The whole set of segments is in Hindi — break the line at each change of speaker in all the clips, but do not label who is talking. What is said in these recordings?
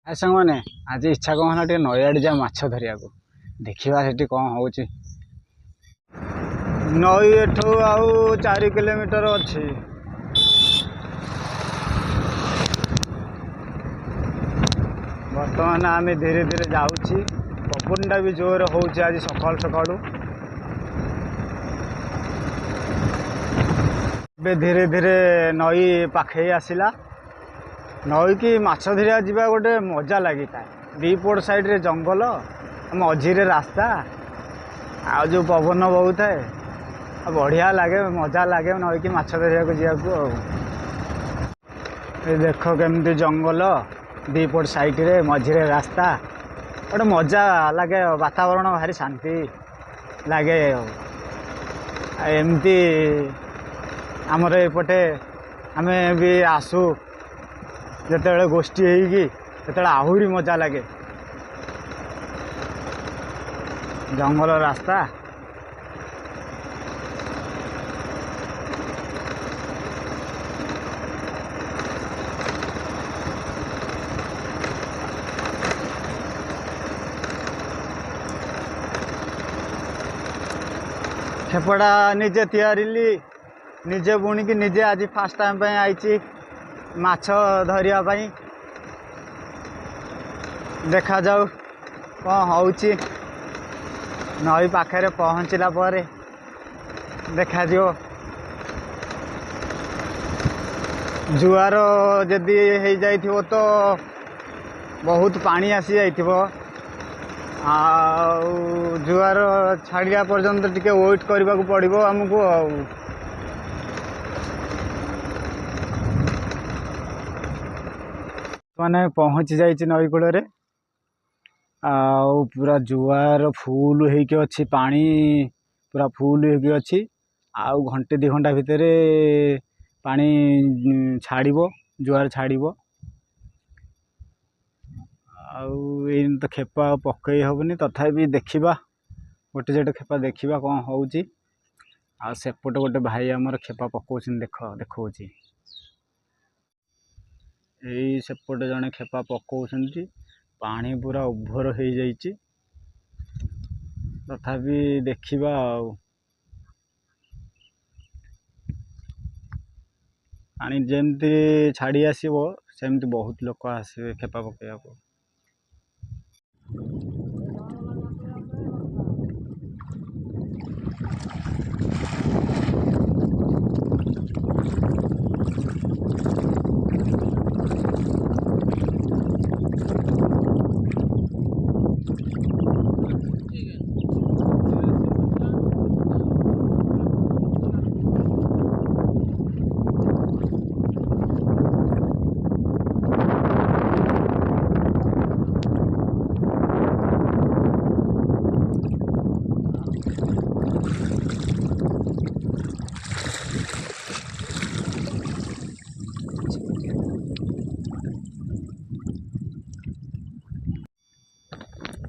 सांग मैंने आज इच्छा कौन है टे नईआड़े जा माछ धरिया को देखा से कौन हो नई एठू आउ 4 किलोमीटर अच्छी बर्तमान आम धीरे धीरे जाऊँगी पवनटा भी जोर हो आज सकाल सकालू धीरे धीरे नई पाखे आसला नई की माछ धरिया जावा गोटे मजा लगी था दीपट साइड रे जंगल मझीरे रास्ता आ जो पवन बहु थाए बढ़िया लगे मजा लगे नई की माछ धरिया जावाक देख केमती जंगल दीपट साइड रे मझीरे रास्ता गोटे मजा लगे वातावरण भारी शांति लगे एमती आमर एपटे आमे भी आसू जिते गोष्ठी होते आहरी मजा लगे जंगल रास्ता खेपड़ा निजे तैयारी निजे बुणी की निजे आज फास्ट टाइम आई माछ धरिया पाई देखा जाऊ कौन होउची नई पाखे पहुँचला पर देखा जो जुआर जदि हो जाइथिबो तो बहुत पानी आसी जाइथिबो जुआर छाड़िया पर्यंत टिके वेट करने को पड़ो आमको मैंने पहुँची जाइए नई कूल पूरा जुआर फुल हो अच्छी पानी पूरा फुल हो अच्छी आउ घंटे 2 घंटा भितर पानी छाड़ब जुआर छाड़ब आईन तो खेपा पकई हेनी तथापि देखा गोटे जोटे खेपा देखा कौन होपटे गोटे भाई आमर खेपा पकाउछ देख देखा यही सेपटे जड़े खेपा पकाउछ पानी पूरा ओभर हो जाइए तथापि देखा पानी जमती छाड़ी आसो सेमती बहुत लोक आसवे खेपा पकड़ा को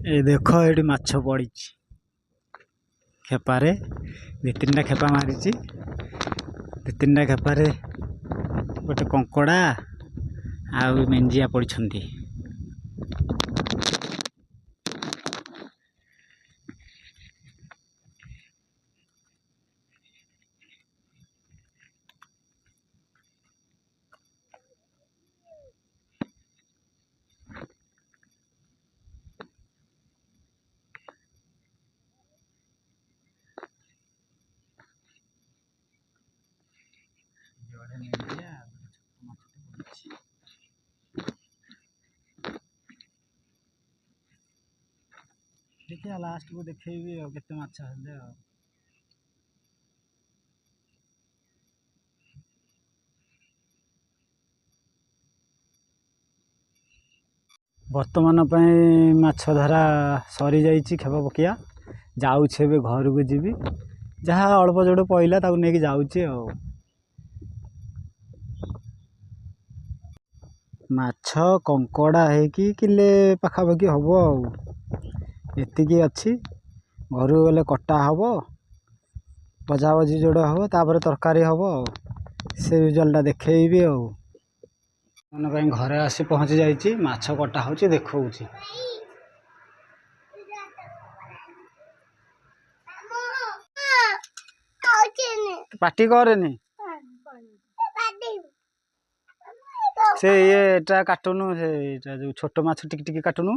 ये देख ये माछ पड़ी खेपारे 2-3टा खेपा मारी 2-3टा खेपारे गोटे कंकड़ा आ मेंजिया पड़ी देखिए लास्ट को देखेबी केते माछ हेले वर्तमान माछ धरा सरी जाइए खेप पकिया जाऊे घर को जीवी जहाँ अल्प जोड़ पईला ताकू नहीं जाऊे माछ कंकड़ा है किले पाखापाखि हम एतिकी अच्छी घर गले कटा हम भजा भजी जोड़ हम तापर तरकारी हम से रिजल्टा देखी। मन कहीं घरे आसी पहुँची जाइए माछ कटा हो देखा पार्टी करेनि से ये काटुनु से जो छोट माछ टिक टिक काटुनु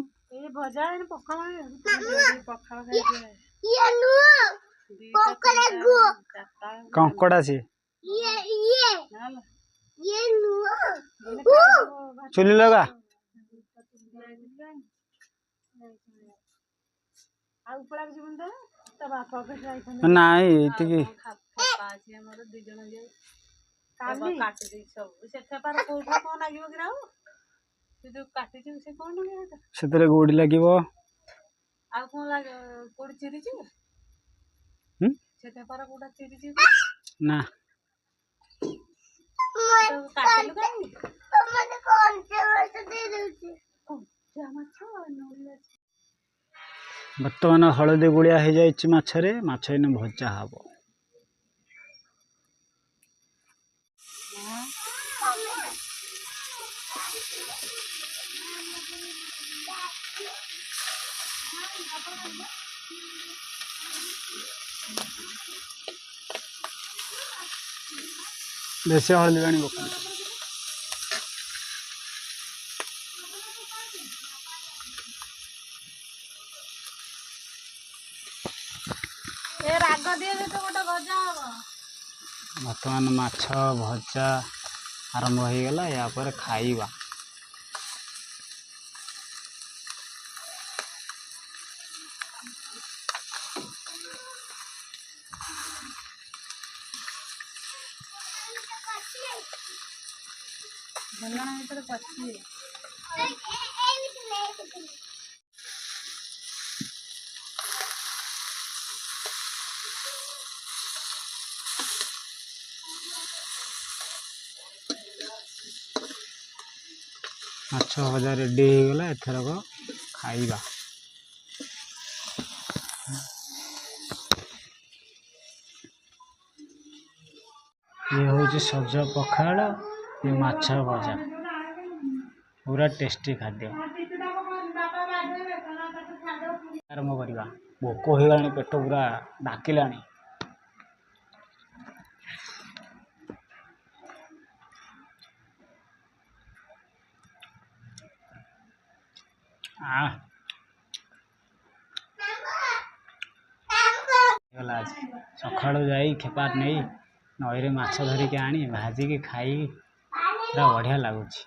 कंकड़ा सी चुली लगा नाई टिकी से गोड़ी लगे ना बर्तमान हलदी गुड़िया हो जाए माछरे माछ इन भजा हम बेसी हलदी पानी पका बर्तमान माछ भजा आरंभ हो गला या पर खाइबा माछ भजा रेडी हो गला एथरक खाइबा ये हूँ सज पखाड़ ये माछ भजा पूरा टेस्टी खाद्य आरंभ करवा भोक हो गलानी पेट पूरा डाकिलानी सका जाई खेपार नहीं नई माछ धरिकी आनी भाजिकी खाई पूरा बढ़िया लगुच।